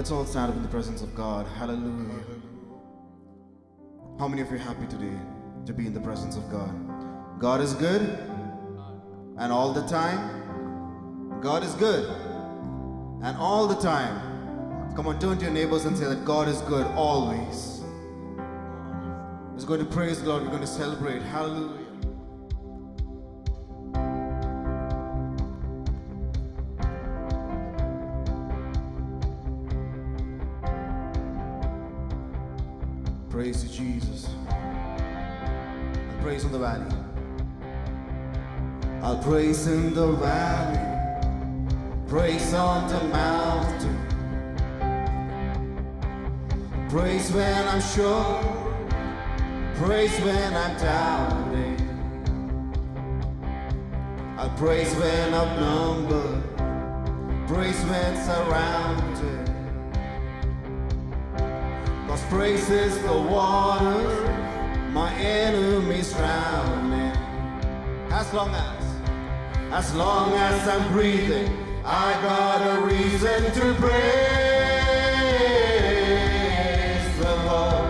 Let's all stand up in the presence of God. Hallelujah. How many of you are happy today to be in the presence of God? God is good, and all the time. God is good, and all the time. Come on, turn to your neighbors and say that God is good always. We're going to praise the Lord. We're going to celebrate. Hallelujah. Praise to Jesus. And praise in the valley. I'll praise in the valley, praise on the mountain, praise when I'm sure, praise when I'm doubting. I'll praise when outnumbered, praise when surrounded. 'Cause praise is the water my enemies drowning. As long as I'm breathing, I got a reason to praise the Lord,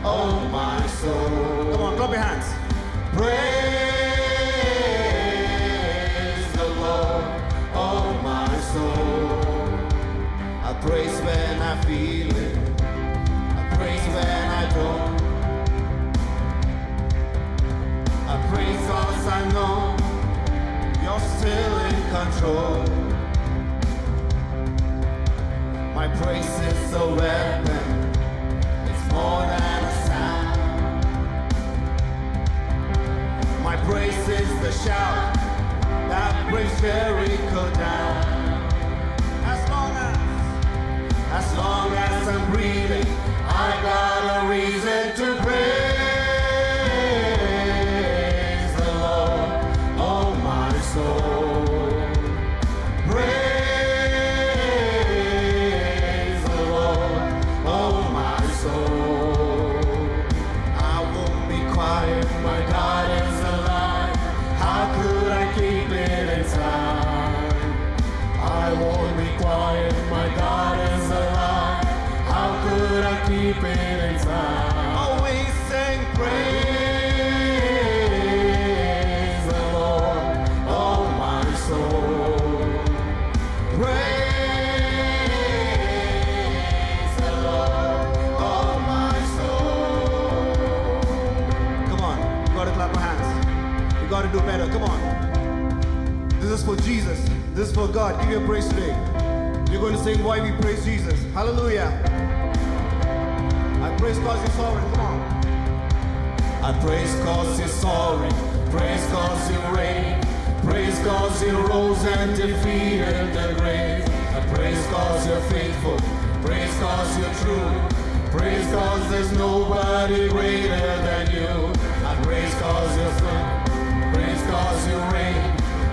oh my soul. Come on, clap your hands. Praise the Lord, oh my soul. I praise when I feel it, I praise when I don't. I praise 'cause I know you're still in control. My praise is a weapon, it's more than a sound. My praise is the shout that brings Jericho down. As long as I'm breathing, I got a reason to praise the Lord, oh my soul. Praise the Lord, oh my soul. I won't be quiet, my God is alive. How could I keep it inside? I won't be quiet, my God is alive. How could I keep it inside? Always sing praise the Lord, oh my soul. Praise the Lord, oh my soul. Come on, you gotta clap your hands. You gotta do better, come on. This is for Jesus. This is for God. Give your praise today. You're going to sing why we praise Jesus. Hallelujah. I praise cause you're sovereign. Come on. I praise cause you're sovereign. Praise cause you reign. Praise cause you rose and defeated the grave. I praise cause you're faithful. Praise cause you're true. Praise cause there's nobody greater than you. I praise cause you're strong. Praise cause you reign.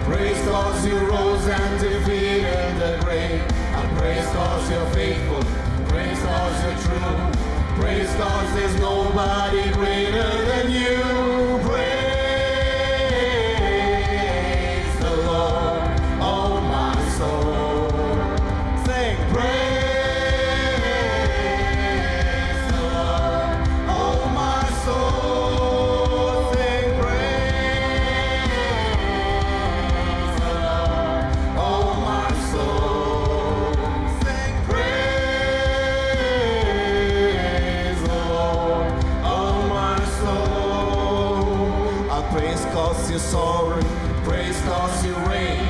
Praise cause you rose and defeated the grave. I praise cause you're faithful. Praise cause you're true. Praise cause there's nobody greater than you. Praise the Lord, oh my soul. Sing praise the Lord, oh my soul. Sing praise the Lord, oh my soul. Sing praise the Lord, oh my soul. I praise cause you're sovereign, praise cause you reign,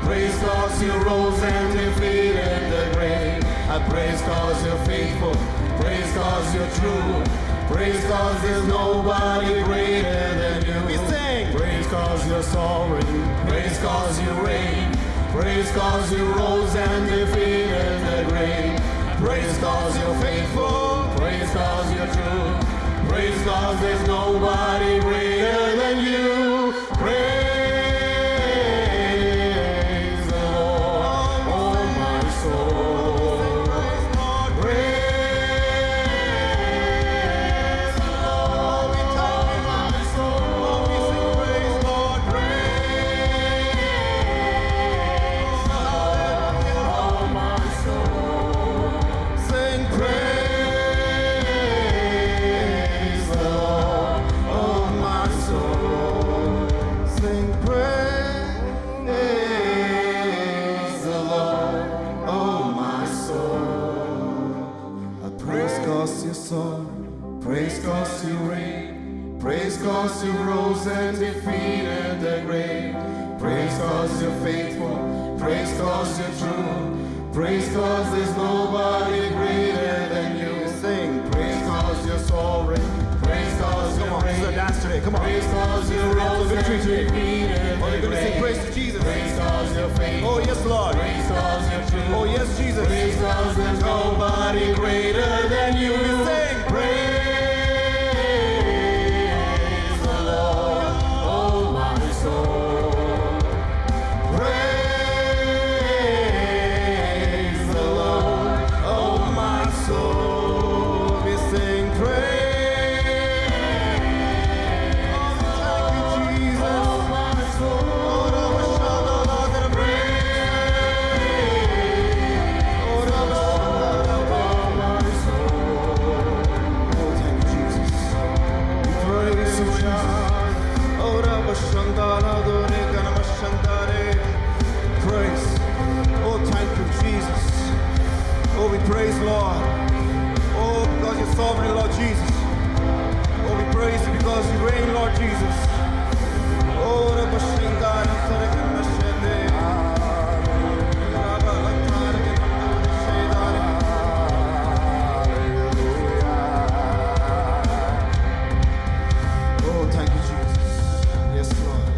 praise cause you rose and defeated the grave. I praise cause you're faithful, praise cause you're true, praise cause there's nobody greater than you. We sing praise cause you're sovereign, praise cause you reign, praise cause you rose and defeated the grave. Praise cause you're faithful, praise cause you're true, praise cause there's nobody greater than you. Praise the Lord, oh my soul. Praise the Lord, oh my soul. Praise Lord, praise the Lord, oh my soul. Lord. Praise cause you reign. Praise cause you rose and defeated the grave. Praise cause you're faithful. Praise cause you're true. Praise cause there's nobody greater than you. Sing. Praise cause you're sovereign. Praise cause Come you're on, this is a reign. dance today. Come on. Praise cause you rose and victory today. defeated Oh, the you're going to sing grave. praise to Jesus. Praise cause you're faithful. Oh, yes, Lord. Praise cause you're true. Oh, yes, Jesus. Praise cause there's nobody greater than you. We sing. Praise the Lord, oh my soul. Praise the Lord, oh my soul. We sing praise. Oh, thank you, Jesus. Oh my soul. Oh, Rabba Shanda, Lord, that I Oh, Rabba Shanda, Oh, thank you, Jesus. Praise you, Jesus. Oh, Rabba Shanda, Lord, Ganama Shandare. Praise. Oh, thank you, Jesus. Oh, we praise, Lord. Oh, because you're sovereign, Lord Jesus. Oh, we praise you because you reign, Lord Jesus. Oh, Rabba Shanda, Ganama Shandare. Rabba Lantara, Ganama Shandare. Oh, thank you, Jesus. Yes, Lord.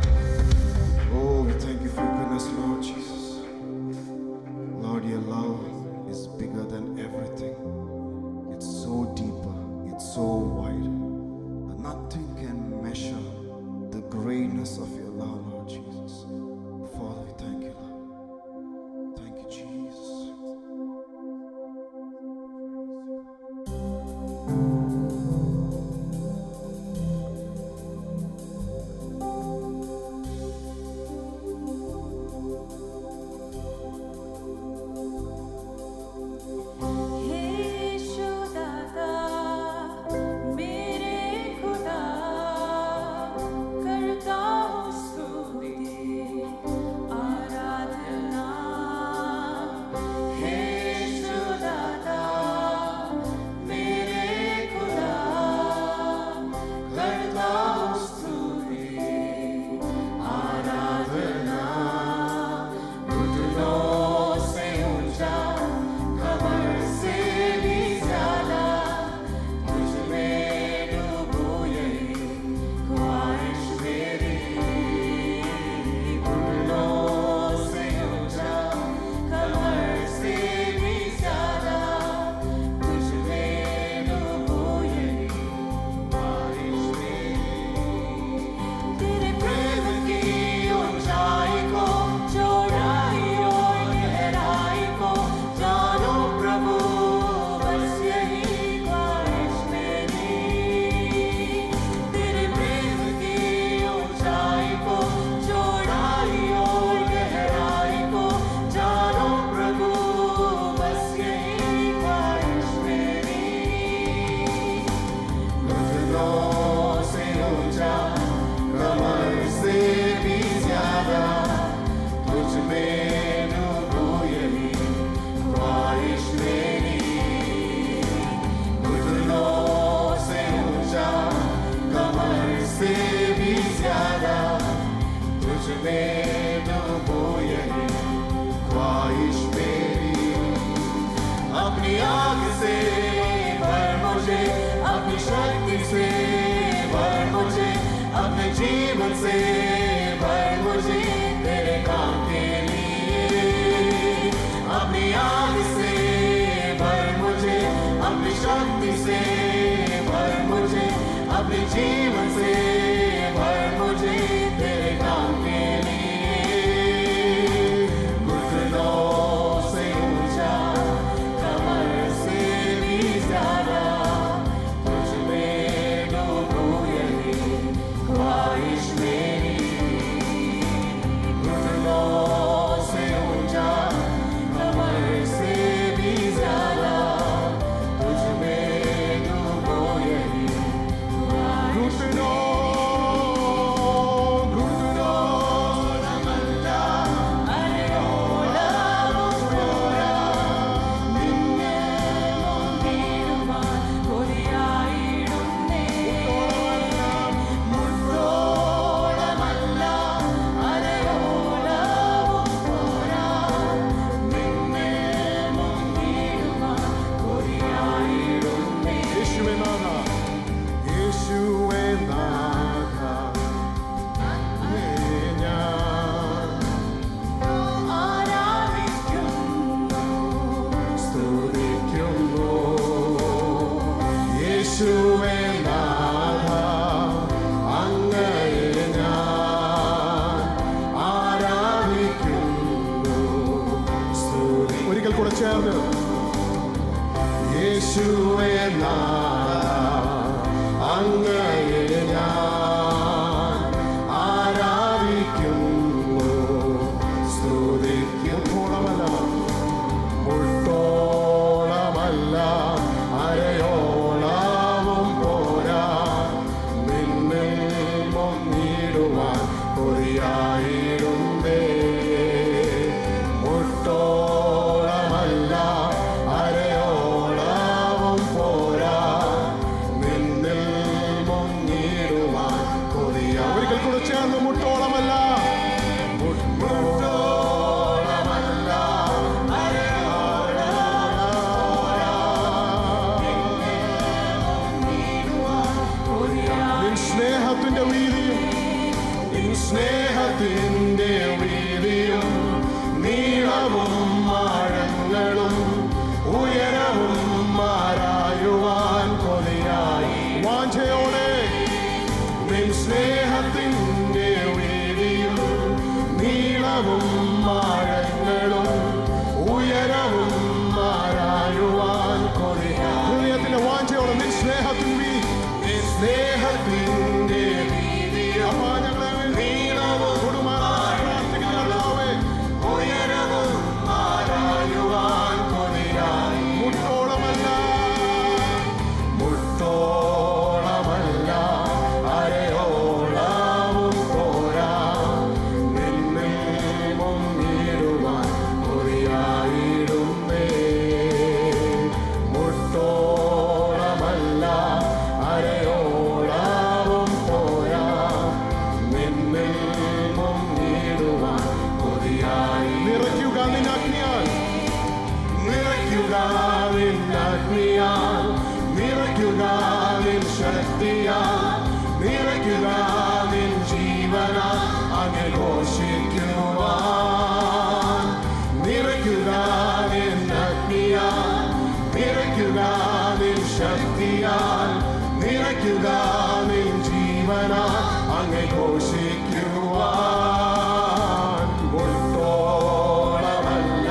Oh, we thank you for your goodness, Lord Jesus. Lord, your love is bigger than everything. It's so deeper, it's so wide, that nothing can measure the greatness of your love, Lord Jesus. Father, we thank you, Lord. Thank you, Jesus. यीशु दाता मेरे खुदा करता हूँ स्तुति आराधना यीशु दाता मेरे खुदा करता हूँ स्तुति आराधना घुटनों से ऊंचा खबर से भी ज्यादा तुझ में डूबूं यही ख्वाहिश मेरी घुटनों से ऊंचा खबर से भी ज्यादा तुझ में डूबूं यही ख्वाहिश मेरी तेरे प्रेम की ऊंचाई को चौड़ाई और गहराई को जानो प्रभु बस यही ख्वाहिश मेरी तेरे प्रेम की ऊंचाई को चौड़ाई और गहराई को जानो प्रभु बस यही ख्वाहिश मेरी घुटनों से ऊंचा कमर से भी ज्यादा तुझ में डूबूं यही ख्वाहिश मेरी घुटनों से ऊंचा कमर से भी ज्यादा तुझ में डूबूं यही ख्वाहिश मेरी अपनी आग से भर मुझे अपनी शक्ति से भर मुझे अपने जीवन से भर मुझे तेरे काम के लिए अपनी आग से भर मुझे अपनी शक्ति से भर मुझे अपने जीवन से भर मुझे तेरे काम के लिए घुटनों से ऊंचा कमर से भी ज्यादा तुझ में डूबूं यही ख्वाहिश मेरी घुटनों से ऊंचा कमर से भी ज्यादा तुझ में डूबूं यही ख्वाहिश घुटनों യേശുവേ നാഥ അങ്ങയെ ഞാൻ ആരാധിക്കുന്നു സ്തുതി. ഒരിക്കൽ കൂടെ ചേർന്ന് യേശുവേ നാഥ അങ്ങയെ ഞാൻ ആരാധിക്കുന്നു സ്തുതിക്കും. മുട്ടോളമല്ല അരയോളവും പോരാ നിന്നിൽ മുങ്ങിടുവാൻ കൊതിയായിടുന്നേ. മുട്ടോളമല്ല അരയോളവും പോരാ നിന്നിൽ മുങ്ങിടുവാൻ കൊതിയാ. ഒരിക്കൽ കൂടെ ചേർന്ന് മുട്ടോളമല്ല സ്നേഹത്തിന്റെ വീതിയും സ്നേഹത്തിന്റെ വീതിയും നീളവും ആഴങ്ങളും ഉയരവും മാറായുവാൻ കൊതിയായി വാഞ്ചയോടെ നിൻ സ്നേഹത്തിന്റെ വീതിയും നീളവും ആഴങ്ങളും ഉയരവും മാറായുവാൻ കൊതിയായി. ഹൃദയത്തിന്റെ വാഞ്ചയോടെ നിൻ സ്നേഹത്തിന്റെ സ്നേഹത്തിന്റെ നീളവും ഉയരവും ആരായുവാൻ കൊതിയായി. മുട്ടോളമല്ല അരയോളവും പോരാ നിന്നിൽ മുങ്ങിടുവാൻ കൊതിയായിടുന്നേ. മുട്ടോളമല്ല അരയോളവും പോരാ നിന്നിൽ മുങ്ങിടുവാൻ കൊതിയായി. നിറയ്ക്കുക നിന്നഗ്നിയാൽ നിറയ്ക്കുക നിന്നഗ്നിയാൽ നിറയ്ക്കുക നിൻ ശക്തിയാൽ നിറയ്ക്കുക നിൻ ജീവനാൽ അങ്ങ് ഘോഷിക്കുവാൻ. നിറയ്ക്കുക നിന്നഗ്നിയാൽ നിറയ്ക്കുക നിൻ ശക്തിയാൽ നിറയ്ക്കുക നിൻ ജീവനാൽ അങ്ങ് ഘോഷിക്കുവാൻ. മുട്ടോളമല്ല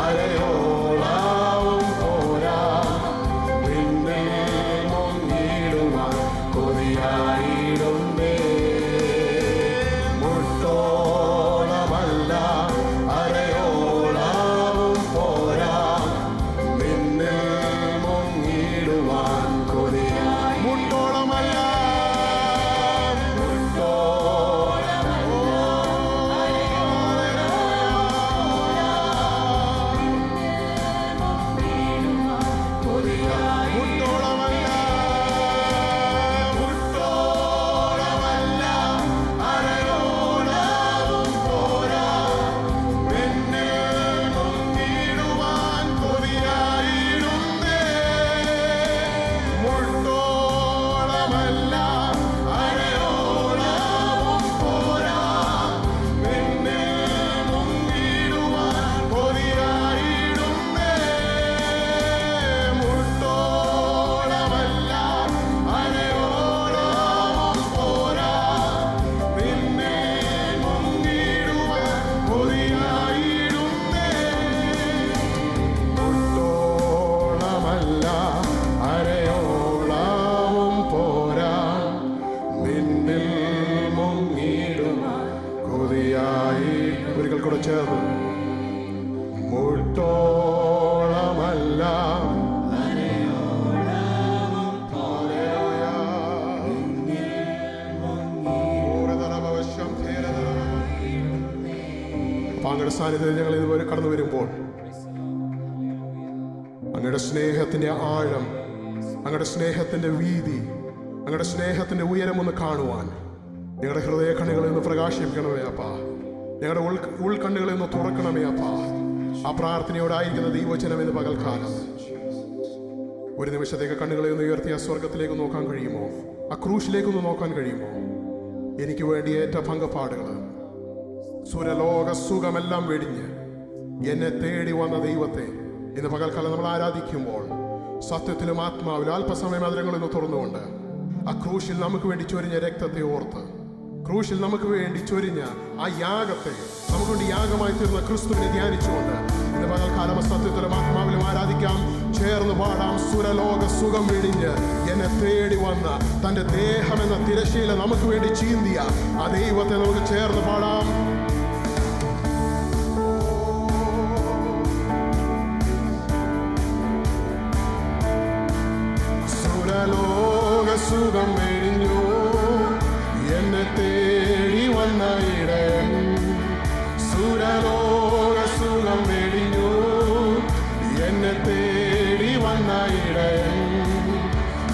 അരയോളവും പോരാ നിന്നിൽ മുങ്ങിടുവാൻ കൊതിയായിടുന്നേ. മുട്ടോളമല്ല അരയോളവും പോരാ നിന്നിൽ മുങ്ങിടുവാൻ കൊതിയായി. മുട്ടോളമല്ല മുട്ടോളമല്ല അങ്ങയുടെ സാന്നിധ്യത്തിൽ ഞങ്ങൾ ഇതുവരെ കടന്നു വരുമ്പോൾ അങ്ങയുടെ സ്നേഹത്തിന്റെ ആഴം, അങ്ങയുടെ സ്നേഹത്തിന്റെ വീതി, അങ്ങയുടെ സ്നേഹത്തിന്റെ ഉയരമൊന്ന് കാണുവാൻ ഞങ്ങളുടെ ഹൃദയ കണ്ണുകളിൽ നിന്ന് പ്രകാശിപ്പിക്കണമേ അപ്പാ. ഞങ്ങളുടെ ഉൾക്കണ്ണുകളിൽ നിന്ന് തുറക്കണമേ അപ്പാ. ആ പ്രാർത്ഥനയോടായിരിക്കുന്ന ദൈവവചനം എന്ന് പകൽക്കാലം ഒരു നിമിഷത്തേക്ക് കണ്ണുകളിൽ നിന്ന് ഉയർത്തി ആ സ്വർഗത്തിലേക്ക് നോക്കാൻ കഴിയുമോ? ആ ക്രൂശിലേക്കൊന്ന് നോക്കാൻ കഴിയുമോ? എനിക്ക് വേണ്ടി ഏറ്റ പങ്കപ്പാടുകൾ, സുരലോക സുഖമെല്ലാം വെടിഞ്ഞ് എന്നെ തേടി വന്ന ദൈവത്തെ ഇന്ന് പകൽക്കാലം നമ്മൾ ആരാധിക്കുമ്പോൾ സത്യത്തിലും ആത്മാവിലും അല്പസമയം അതിരങ്ങളൊന്ന് തുറന്നുകൊണ്ട് ആ ക്രൂശിൽ നമുക്ക് വേണ്ടി ചൊരിഞ്ഞ രക്തത്തെ ഓർത്ത്, ക്രൂശിൽ നമുക്ക് വേണ്ടി ചൊരിഞ്ഞ ആ യാഗത്തെ, നമുക്ക് വേണ്ടി യാഗമായി തീർന്ന ക്രിസ്തുവിനെ ധ്യാനിച്ചുകൊണ്ട് ഇന്ന് പകൽക്കാലം സത്യത്തിലും ആത്മാവിലും ആരാധിക്കാം. ചേർന്ന് പാടാം. സുരലോക സുഖം വെടിഞ്ഞ് എന്നെ തേടി വന്ന തന്റെ ദേഹം എന്ന തിരശ്ശീല നമുക്ക് വേണ്ടി ചീന്തിയ ആ ദൈവത്തെ നമുക്ക് ചേർന്ന് പാടാം. സുരലോക സുഖം വെടിഞ്ഞു എന്നെ തേടി വന്ന ഇടയൻ, സുരലോക സുഖം വെടിഞ്ഞു എന്നെ തേടി വന്ന ഇടയൻ,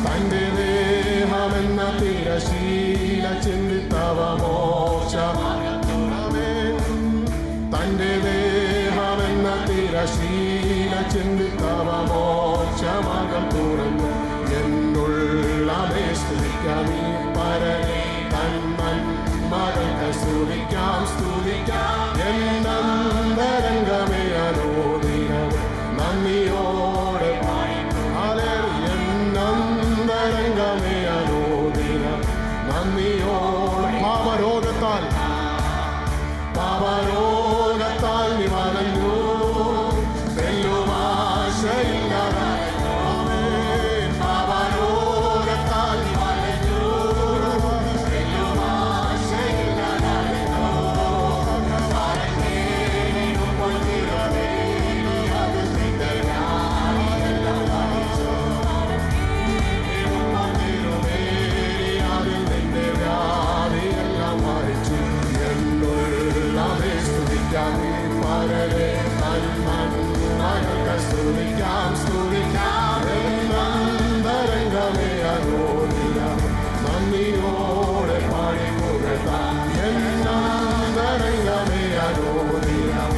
തന്റെ ദേഹമെന്ന തിരശീല ചിന്തിത്തവ മോക്ഷമാകത്തുറമേ, തന്റെ ദേഹമെന്ന തിരശീല ചിന്തിത്തവ മോക്ഷമാകം തുറന്നു എന്നുള്ളവേ സ്തുതിക്കാം. ഈ പരനെ തന്മൻ മകൾക്ക് സ്തുതിക്കാം, സ്തുതിക്കാം എന്നന്തരംഗമേ അനോദിനം നന്ദിയോടെ എന്നന്തരംഗമേ അനോദിനം നന്ദിയോടെ. പാപരോഗത്താൽ പാപരോഗത്താൽ നീ വലഞ്ഞു, തെല്ലുമാശയില്ലാതെ പാപരോഗത്താൽ നീ വലഞ്ഞു, സ്തുതിക്കാം, സ്തുതിക്കാം എന്നന്തരംഗമേ അനോദിനം നന്ദിയോടെ പാടി പുകഴ്ത്താം. എന്നന്തരംഗമേ അനോദിനം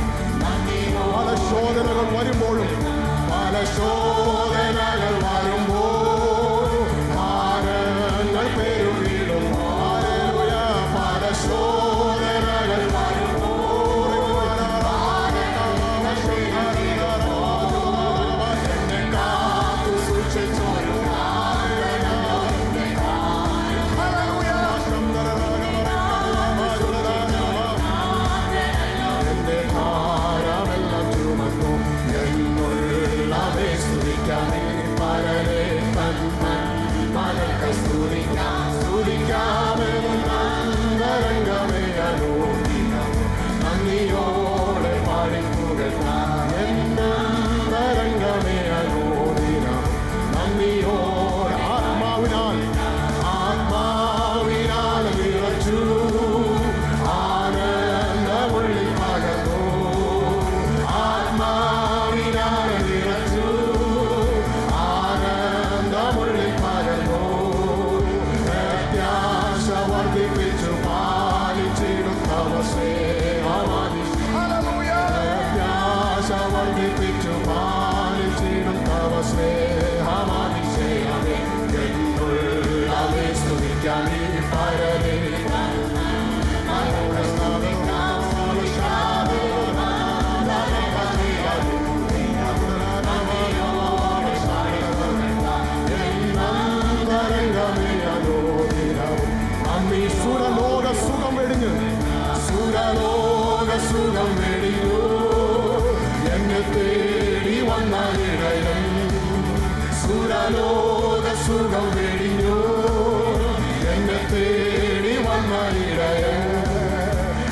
പല ശോധനകൾ വരുമ്പോഴും, പല ശോധനകൾ വരുമ്പോഴും ഭാരങ്ങൾ പെരുകിടും. പല ശോധനകൾ നന്ദിയോടെ പാടി പുകഴ്ത്താം. എന്നന്തരംഗമേ അനോദിനം നന്ദിയോടെ. ആത്മാവിനാൽ ആത്മാവിനാൽ നിറച്ചു ആനന്ദമുള്ളിൽ പകർന്നു, ആത്മാവിനാൽ നിറച്ചു ആനന്ദമുള്ളിൽ പകർന്നു, പ്രത്യാശ വർദ്ധിപ്പിച്ചു പാലിച്ചിടും തവ പ്രത്യാശ വർദ്ധിപ്പിച്ചു പാലിച്ചിടും തവ സ്നേഹമാതിശയമേ എന്നുള്ളവേ സ്തുതിക്കാം. ഈ പരനെ സുരലോക സുഖം വെടിഞ്ഞു, സുരലോക സുഖം വെടിഞ്ഞു എന്നെ തേടി വന്ന ഇടയൻ, സുരലോക സുഖം വെടിഞ്ഞു എന്നെ തേടി വന്ന ഇടയൻ,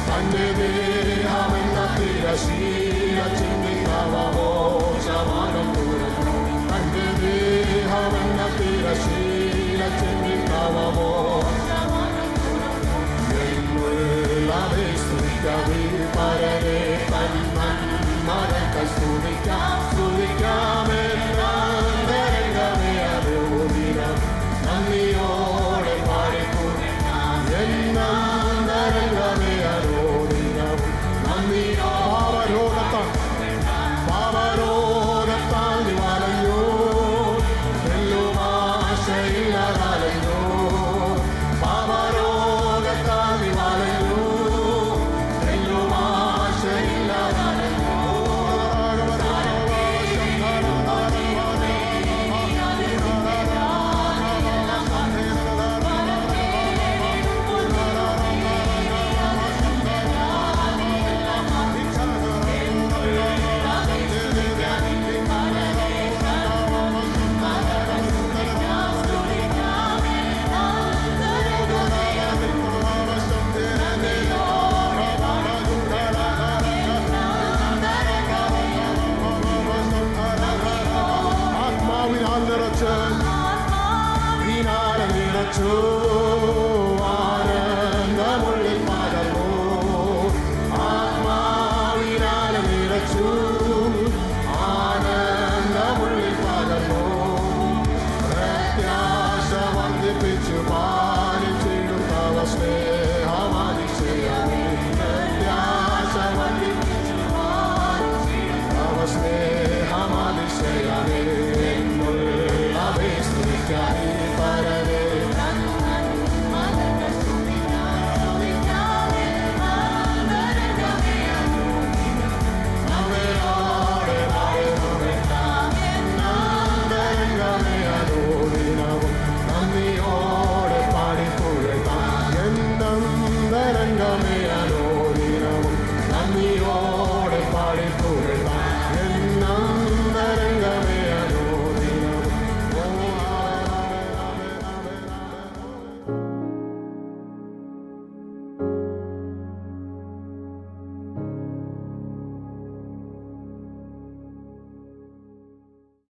തന്റെ ദേഹമെന്ന തിരശീല ചിന്തിത്തവ മോക്ഷമാകം തുറന്നു, തന്റെ ദേഹമെന്ന തിരശീല ചിന്തിത്തവ പരനെ തന്മൻ മകൾക്ക് സ്തുതിക്കാം, സ്തുതിക്കാം എന്നന്തരംഗമേ അനോദിനം നന്ദിയോടെ പാടിപ്പുകഴ്ത്താം. എന്നന്തരംഗമേ അനോദിനം നന്ദിയോ. പാപരോഗത്താൽ നീ വലഞ്ഞു, തെല്ലുമാശയില്ലാതലഞ്ഞു, നിറച്ചു ആനന്ദമുള്ളിൽ പകർന്നു ആത്മാവിനാൽ നിറച്ചു ആനന്ദമുള്ളിൽ പകർന്നു പ്രത്യാശ വർദ്ധിപ്പിച്ചു പാലിച്ചിടും തവ സ്നേഹമാതിശയമേ പ്രത്യാശ വർദ്ധിപ്പിച്ചു തവ സ്നേഹമാതിശയമേ എന്നുള്ള വേസ്തിക്കാൻ